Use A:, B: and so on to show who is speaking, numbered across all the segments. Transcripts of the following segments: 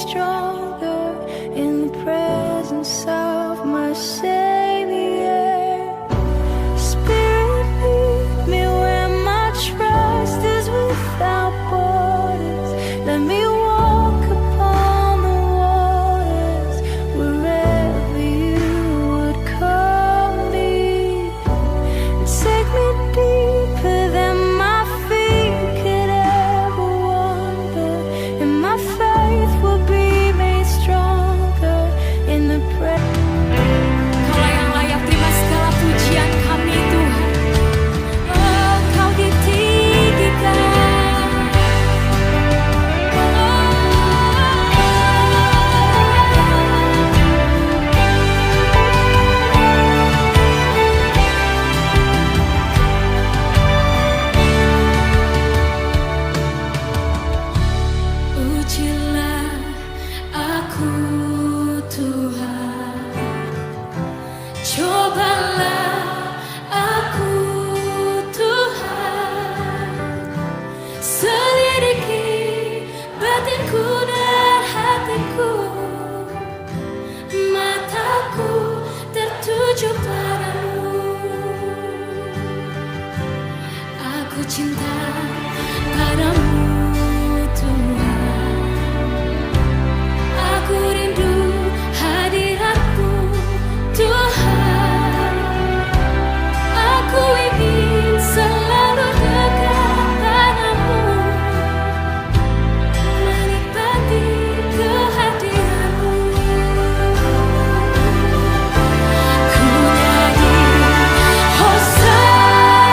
A: stronger in the presence of my Savior. Spirit, lead me where my trust is without borders. Let me walk upon the waters wherever you would call me. Take me deeper than my feet could ever wander, and my faith will be made stronger in the presence.
B: Kaulah yang layak terima segala pujian kami Tuhan. Oh, Kau ditinggikan. Ujilah aku Tuhan, cobalah aku Tuhan, selidiki batinku dan hatiku, mataku tertuju padamu. Aku cinta padamu Tuhan, aku rindu hadiratmu Tuhan, aku ingin selalu dekat padamu, menikmati kehadiranmu. Ku nyanyi Hosana,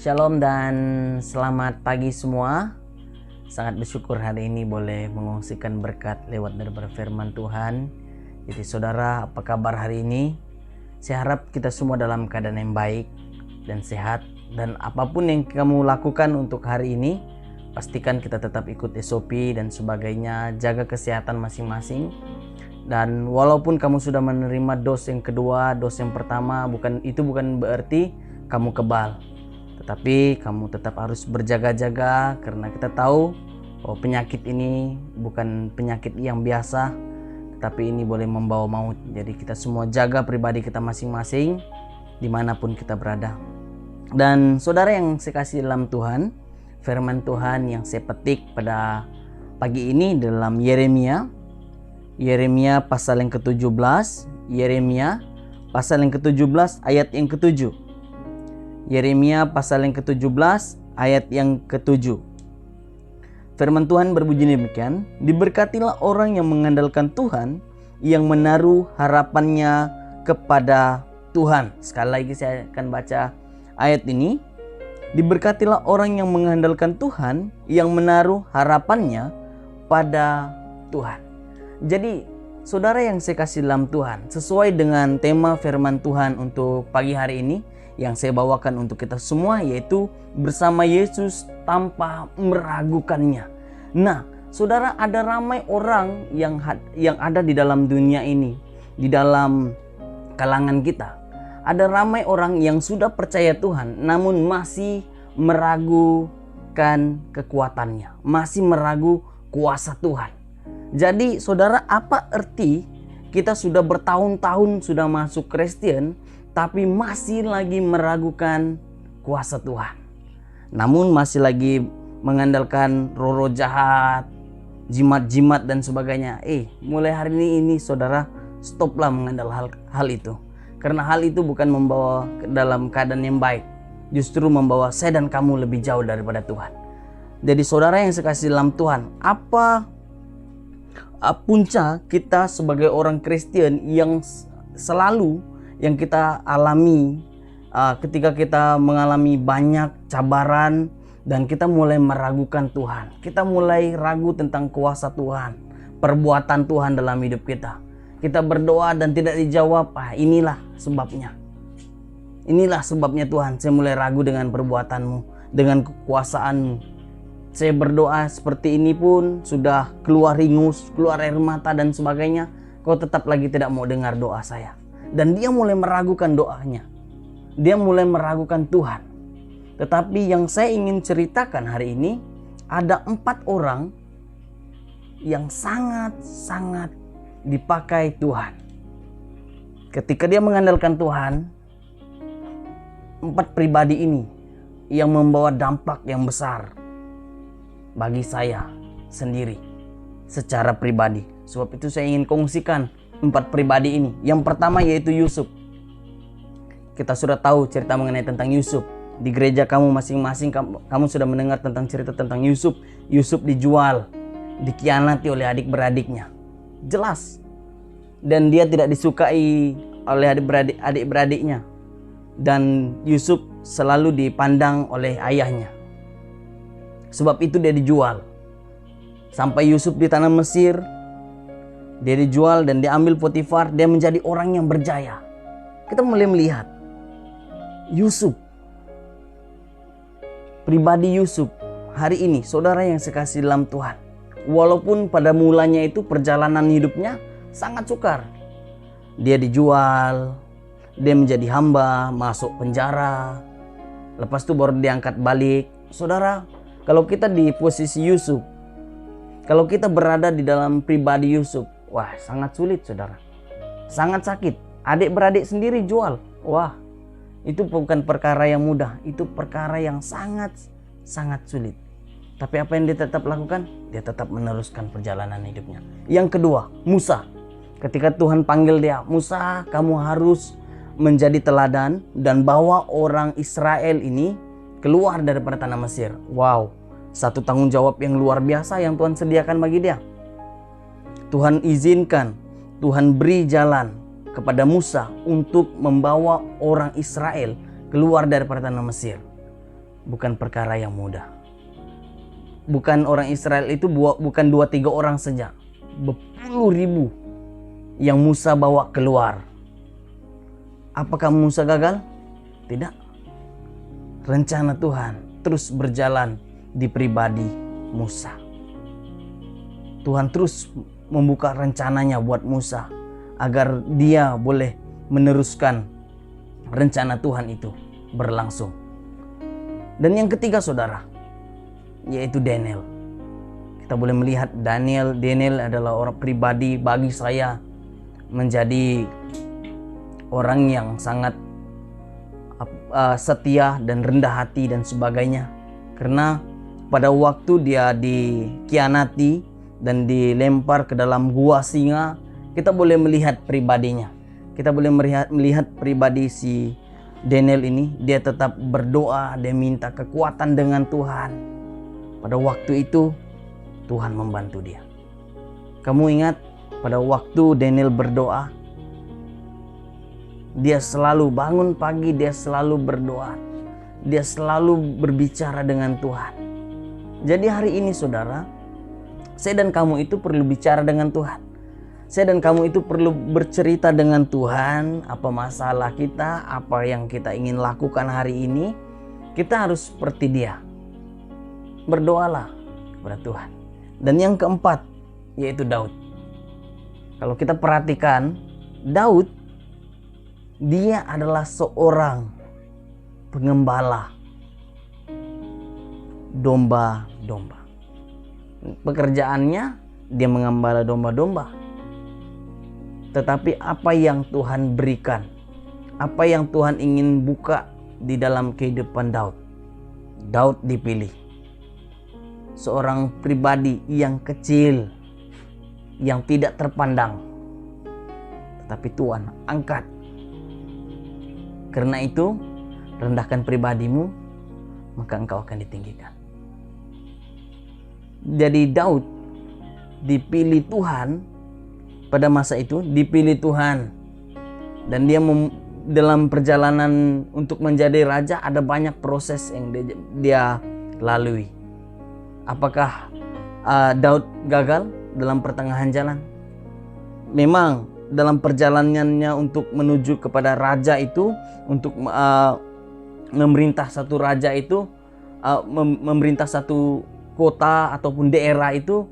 C: Shalom dan selamat pagi semua. Sangat bersyukur hari ini boleh mengungsikan berkat lewat daripada firman Tuhan. Jadi saudara, apa kabar hari ini? Saya harap kita semua dalam keadaan yang baik dan sehat. Dan apapun yang kamu lakukan untuk hari ini, pastikan kita tetap ikut SOP dan sebagainya. Jaga kesehatan masing-masing. Dan walaupun kamu sudah menerima dos yang kedua, dos yang pertama, itu bukan berarti kamu kebal. Tetapi kamu tetap harus berjaga-jaga karena kita tahu bahwa penyakit ini bukan penyakit yang biasa, tetapi ini boleh membawa maut. Jadi kita semua jaga pribadi kita masing-masing dimanapun kita berada. Dan saudara yang saya kasih dalam Tuhan, firman Tuhan yang saya petik pada pagi ini dalam Yeremia pasal yang ke-17, Yeremia pasal yang ke-17 ayat yang ke-7. Yeremia pasal yang ke-17 ayat yang ke-7. Firman Tuhan berbunyi demikian, diberkatilah orang yang mengandalkan Tuhan, yang menaruh harapannya kepada Tuhan. Sekali lagi saya akan baca ayat ini. Diberkatilah orang yang mengandalkan Tuhan, yang menaruh harapannya pada Tuhan. Jadi saudara yang saya kasih dalam Tuhan, sesuai dengan tema firman Tuhan untuk pagi hari ini yang saya bawakan untuk kita semua, yaitu bersama Yesus tanpa meragukannya. Nah, saudara, ada ramai orang yang ada di dalam dunia ini, di dalam kalangan kita. Ada ramai orang yang sudah percaya Tuhan, namun masih meragukan kekuatannya, masih meragu kuasa Tuhan. Jadi, saudara, apa arti kita sudah bertahun-tahun sudah masuk Kristen, tapi masih lagi meragukan kuasa Tuhan, namun masih lagi mengandalkan roh-roh jahat, jimat-jimat dan sebagainya. Mulai hari ini saudara, stoplah mengandalkan hal itu, karena hal itu bukan membawa ke dalam keadaan yang baik, justru membawa saya dan kamu lebih jauh daripada Tuhan. Jadi saudara yang saya kasih dalam Tuhan, apa punca kita sebagai orang Kristen yang selalu yang kita alami ketika kita mengalami banyak cabaran dan kita mulai meragukan Tuhan. Kita mulai ragu tentang kuasa Tuhan, perbuatan Tuhan dalam hidup kita. Kita berdoa dan tidak dijawab. Inilah sebabnya. Inilah sebabnya Tuhan, saya mulai ragu dengan perbuatanmu, dengan kekuasaanmu. Saya berdoa seperti ini pun sudah keluar ringus, keluar air mata dan sebagainya. Kau tetap lagi tidak mau dengar doa saya. Dan dia mulai meragukan doanya. Dia mulai meragukan Tuhan. Tetapi yang saya ingin ceritakan hari ini, ada 4 orang yang sangat-sangat dipakai Tuhan. Ketika dia mengandalkan Tuhan, 4 pribadi ini yang membawa dampak yang besar bagi saya sendiri secara pribadi. Sebab itu saya ingin kongsikan 4 pribadi ini. Yang pertama yaitu Yusuf. Kita sudah tahu cerita mengenai tentang Yusuf. Di gereja kamu masing-masing kamu sudah mendengar tentang cerita tentang Yusuf. Yusuf dijual, dikhianati oleh adik-beradiknya. Jelas. Dan dia tidak disukai oleh adik-beradiknya. Dan Yusuf selalu dipandang oleh ayahnya. Sebab itu dia dijual. Sampai Yusuf di tanah Mesir, dia dijual dan diambil Potifar. Dia menjadi orang yang berjaya. Kita mulai melihat Yusuf, pribadi Yusuf hari ini, saudara yang saya kasih dalam Tuhan. Walaupun pada mulanya itu perjalanan hidupnya sangat sukar. Dia dijual, dia menjadi hamba, masuk penjara. Lepas itu baru diangkat balik. Saudara, kalau kita di posisi Yusuf, kalau kita berada di dalam pribadi Yusuf, wah, sangat sulit saudara. Sangat sakit. Adik-beradik sendiri jual. Wah, itu bukan perkara yang mudah. Itu perkara yang sangat sulit. Tapi apa yang dia tetap lakukan? Dia tetap meneruskan perjalanan hidupnya. Yang kedua, Musa. Ketika Tuhan panggil dia, Musa, kamu harus menjadi teladan dan bawa orang Israel ini keluar daripada tanah Mesir. Wow, satu tanggung jawab yang luar biasa yang Tuhan sediakan bagi dia. Tuhan izinkan, Tuhan beri jalan kepada Musa untuk membawa orang Israel keluar daripada tanah Mesir. bukan perkara yang mudah. Bukan orang Israel itu bukan 2-3 orang saja, berpuluh ribu yang Musa bawa keluar. Apakah Musa gagal? Tidak. Rencana Tuhan terus berjalan di pribadi Musa. Tuhan terus membuka rencananya buat Musa agar dia boleh meneruskan rencana Tuhan itu berlangsung. Dan yang ketiga saudara, yaitu Daniel. Kita boleh melihat Daniel adalah orang pribadi bagi saya menjadi orang yang sangat setia dan rendah hati dan sebagainya. Karena pada waktu dia dikhianati dan dilempar ke dalam gua singa, kita boleh melihat pribadinya. Kita boleh melihat pribadi si Daniel ini, dia tetap berdoa, dia minta kekuatan dengan Tuhan. Pada waktu itu Tuhan membantu dia. Kamu ingat pada waktu Daniel berdoa, dia selalu bangun pagi, dia selalu berdoa, dia selalu berbicara dengan Tuhan. Jadi hari ini saudara, saya dan kamu itu perlu bicara dengan Tuhan. Saya dan kamu itu perlu bercerita dengan Tuhan, apa masalah kita, apa yang kita ingin lakukan hari ini. Kita harus seperti dia. Berdoalah kepada Tuhan. Dan yang keempat, yaitu Daud. Kalau kita perhatikan, Daud, dia adalah seorang pengembala domba-domba. Pekerjaannya, dia mengembala domba-domba. Tetapi apa yang Tuhan berikan, apa yang Tuhan ingin buka di dalam kehidupan Daud. Daud dipilih. Seorang pribadi yang kecil, yang tidak terpandang. Tetapi Tuhan angkat. Karena itu, rendahkan pribadimu, maka engkau akan ditinggikan. Jadi Daud dipilih Tuhan. Pada masa itu dipilih Tuhan, dan dia dalam perjalanan untuk menjadi raja ada banyak proses yang dia lalui. Apakah Daud gagal dalam pertengahan jalan? Memang dalam perjalanannya untuk menuju kepada raja itu, untuk memerintah satu raja itu, memerintah satu kota ataupun daerah itu,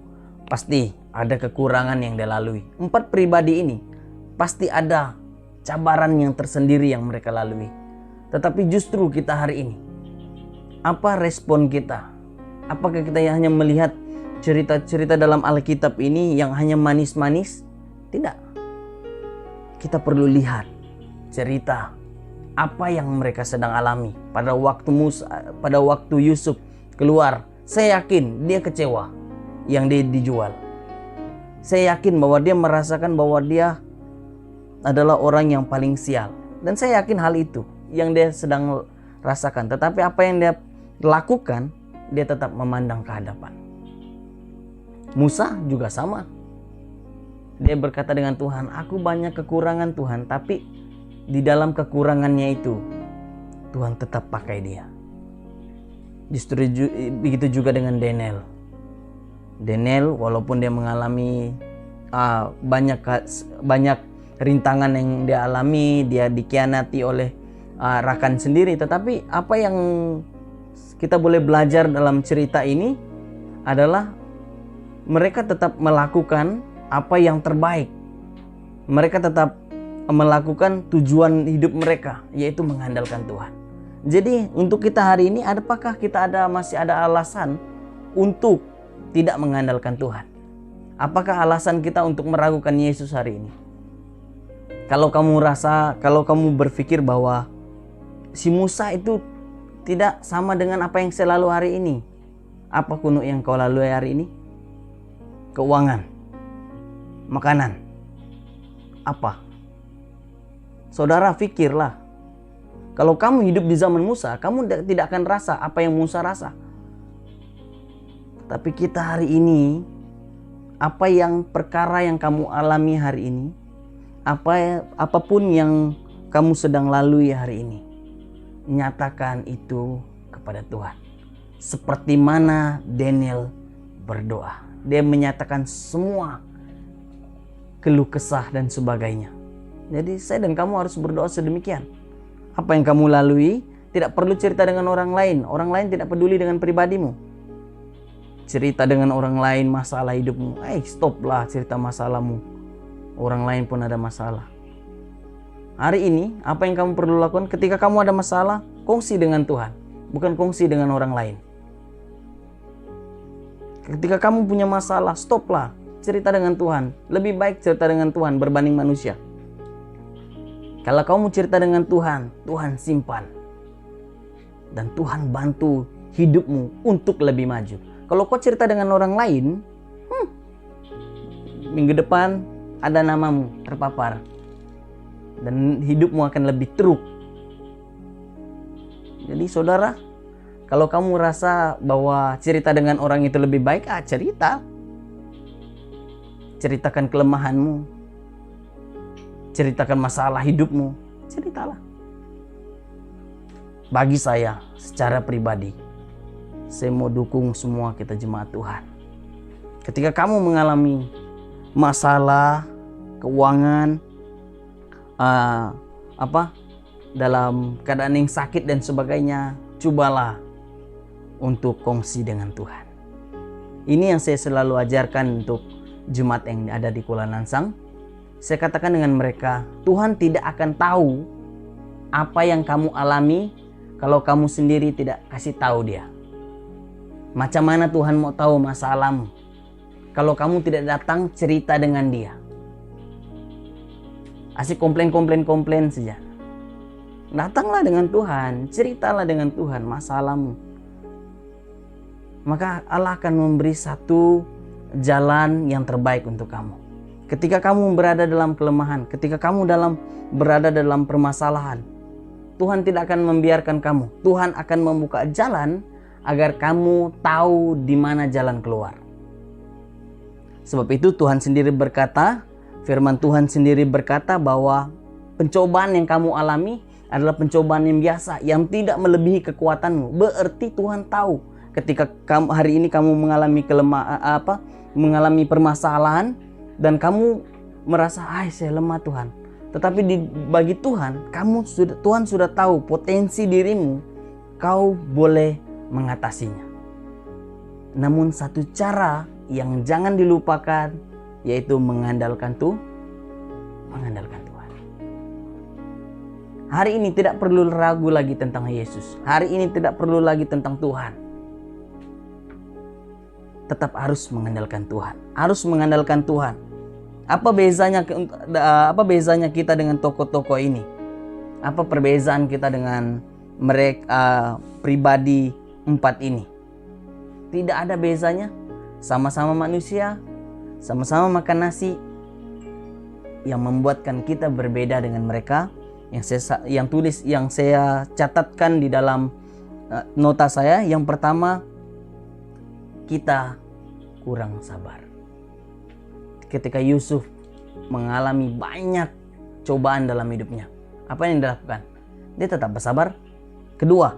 C: pasti ada kekurangan yang dia lalui. 4 pribadi ini pasti ada cabaran yang tersendiri yang mereka lalui. Tetapi justru kita hari ini, apa respon kita? Apakah kita hanya melihat cerita-cerita dalam Alkitab ini yang hanya manis-manis? Tidak. Kita perlu lihat cerita apa yang mereka sedang alami pada waktu Yusuf keluar. Saya yakin dia kecewa yang dia dijual. Saya yakin bahwa dia merasakan bahwa dia adalah orang yang paling sial. Dan saya yakin hal itu yang dia sedang rasakan. Tetapi apa yang dia lakukan, dia tetap memandang ke hadapan. Musa juga sama. Dia berkata dengan Tuhan, aku banyak kekurangan Tuhan. Tapi di dalam kekurangannya itu, Tuhan tetap pakai dia. Justru begitu juga dengan Daniel. Daniel walaupun dia mengalami banyak rintangan yang dia alami, dia dikhianati oleh rakan sendiri, tetapi apa yang kita boleh belajar dalam cerita ini adalah mereka tetap melakukan apa yang terbaik. Mereka tetap melakukan tujuan hidup mereka, yaitu mengandalkan Tuhan. Jadi untuk kita hari ini, apakah kita masih ada alasan untuk tidak mengandalkan Tuhan? Apakah alasan kita untuk meragukan Yesus hari ini? Kalau kamu berpikir bahwa si Musa itu tidak sama dengan apa yang saya lalui hari ini. Apa kuno yang kau lalui hari ini? Keuangan, makanan, apa? Saudara pikirlah. Kalau kamu hidup di zaman Musa, kamu tidak akan rasa apa yang Musa rasa. Tapi kita hari ini, perkara yang kamu alami hari ini, apapun yang kamu sedang lalui hari ini, nyatakan itu kepada Tuhan. Seperti mana Daniel berdoa. Dia menyatakan semua keluh kesah dan sebagainya. Jadi saya dan kamu harus berdoa sedemikian. Apa yang kamu lalui tidak perlu cerita dengan orang lain. Orang lain tidak peduli dengan pribadimu. Cerita dengan orang lain masalah hidupmu. Stoplah cerita masalahmu. Orang lain pun ada masalah. Hari ini apa yang kamu perlu lakukan ketika kamu ada masalah? Kongsi dengan Tuhan, bukan kongsi dengan orang lain. Ketika kamu punya masalah, stoplah cerita dengan Tuhan. Lebih baik cerita dengan Tuhan berbanding manusia. Kalau kamu cerita dengan Tuhan, Tuhan simpan. Dan Tuhan bantu hidupmu untuk lebih maju. Kalau kau cerita dengan orang lain, minggu depan ada namamu terpapar. Dan hidupmu akan lebih teruk. Jadi saudara, kalau kamu rasa bahwa cerita dengan orang itu lebih baik, cerita. Ceritakan kelemahanmu. Ceritakan masalah hidupmu. Ceritalah. Bagi saya, secara pribadi, saya mau dukung semua kita jemaat Tuhan. Ketika kamu mengalami masalah, keuangan, dalam keadaan yang sakit dan sebagainya, cobalah untuk kongsi dengan Tuhan. Ini yang saya selalu ajarkan untuk jemaat yang ada di Kuala Nansang. Saya katakan dengan mereka, Tuhan tidak akan tahu apa yang kamu alami kalau kamu sendiri tidak kasih tahu Dia. Macam mana Tuhan mau tahu masalahmu kalau kamu tidak datang cerita dengan Dia? Asik komplain saja. Datanglah dengan Tuhan, ceritalah dengan Tuhan masalahmu. Maka Allah akan memberi satu jalan yang terbaik untuk kamu. Ketika kamu berada dalam kelemahan, ketika kamu berada dalam permasalahan, Tuhan tidak akan membiarkan kamu. Tuhan akan membuka jalan agar kamu tahu di mana jalan keluar. Sebab itu Tuhan sendiri berkata, firman Tuhan sendiri berkata bahwa pencobaan yang kamu alami adalah pencobaan yang biasa, yang tidak melebihi kekuatanmu. Berarti Tuhan tahu ketika hari ini kamu mengalami mengalami permasalahan dan kamu merasa, saya lemah Tuhan. Tetapi bagi Tuhan, Tuhan sudah tahu potensi dirimu, kau boleh mengatasinya. Namun satu cara yang jangan dilupakan, yaitu mengandalkan Tuhan. Hari ini tidak perlu ragu lagi tentang Yesus. Hari ini tidak perlu lagi tentang Tuhan. Tetap harus mengandalkan Tuhan. Harus mengandalkan Tuhan. Apa bezanya kita dengan tokoh-tokoh ini? Apa perbezaan kita dengan mereka pribadi 4 ini? Tidak ada bezanya. Sama-sama manusia, sama-sama makan nasi. Yang membuatkan kita berbeda dengan mereka, yang saya catatkan di dalam nota saya. Yang pertama, kita kurang sabar. Ketika Yusuf mengalami banyak cobaan dalam hidupnya, apa yang dilakukan? Dia tetap bersabar. Kedua,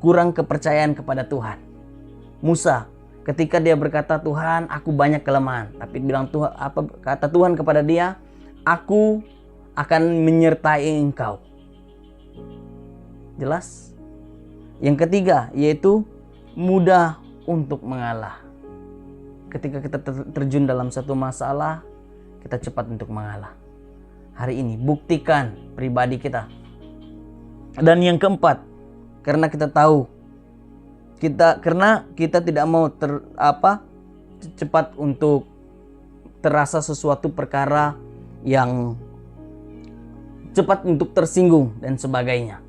C: kurang kepercayaan kepada Tuhan. Musa, ketika dia berkata, Tuhan, aku banyak kelemahan, tapi bilang Tuhan, apa kata Tuhan kepada dia? Aku akan menyertai engkau. Jelas? Yang ketiga, yaitu mudah untuk mengalah. Ketika kita terjun dalam satu masalah, kita cepat untuk mengalah. Hari ini buktikan pribadi kita. Dan yang keempat, karena kita tahu karena kita tidak mau cepat untuk terasa sesuatu perkara yang cepat untuk tersinggung dan sebagainya.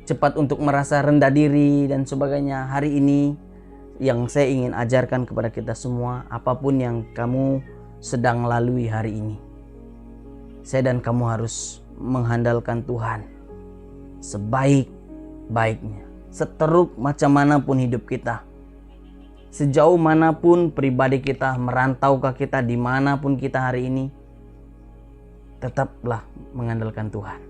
C: Cepat untuk merasa rendah diri dan sebagainya. Hari ini yang saya ingin ajarkan kepada kita semua, apapun yang kamu sedang lalui hari ini, saya dan kamu harus mengandalkan Tuhan sebaik-baiknya. Seteruk macam manapun hidup kita, sejauh manapun pribadi kita, merantaukah kita dimanapun kita hari ini, tetaplah mengandalkan Tuhan.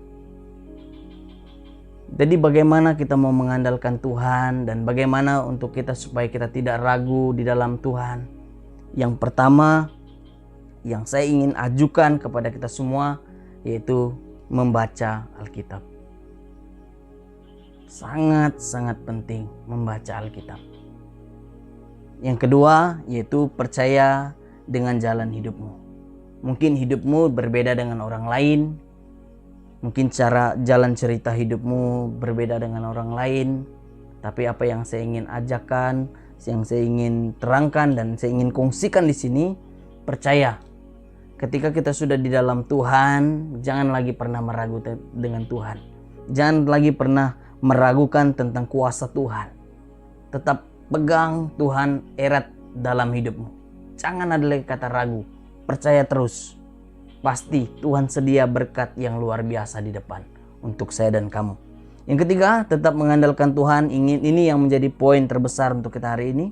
C: Jadi bagaimana kita mau mengandalkan Tuhan dan bagaimana untuk kita supaya kita tidak ragu di dalam Tuhan. Yang pertama yang saya ingin ajukan kepada kita semua yaitu membaca Alkitab. Sangat-sangat penting membaca Alkitab. Yang kedua yaitu percaya dengan jalan hidupmu. Mungkin hidupmu berbeda dengan orang lain. Mungkin cara jalan cerita hidupmu berbeda dengan orang lain. Tapi apa yang saya ingin ajarkan, yang saya ingin terangkan dan saya ingin kongsikan di sini, percaya. Ketika kita sudah di dalam Tuhan, jangan lagi pernah meragukan dengan Tuhan. Jangan lagi pernah meragukan tentang kuasa Tuhan. Tetap pegang Tuhan erat dalam hidupmu. Jangan ada lagi kata ragu. Percaya terus. Pasti Tuhan sedia berkat yang luar biasa di depan untuk saya dan kamu. Yang ketiga, tetap mengandalkan Tuhan. Ini yang menjadi poin terbesar untuk kita hari ini.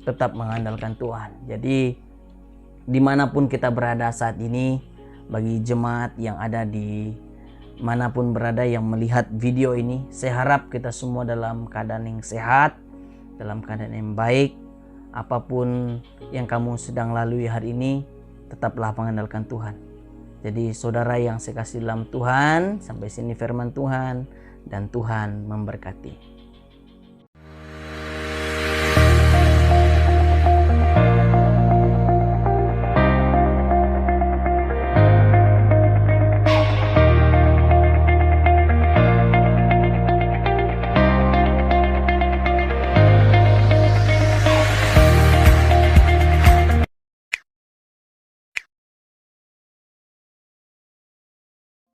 C: Tetap mengandalkan Tuhan. Jadi dimanapun kita berada saat ini, bagi jemaat yang ada di manapun berada yang melihat video ini, saya harap kita semua dalam keadaan yang sehat, dalam keadaan yang baik. Apapun yang kamu sedang lalui hari ini, tetaplah mengandalkan Tuhan. Jadi saudara yang saya kasih dalam Tuhan, sampai sini firman Tuhan dan Tuhan memberkati.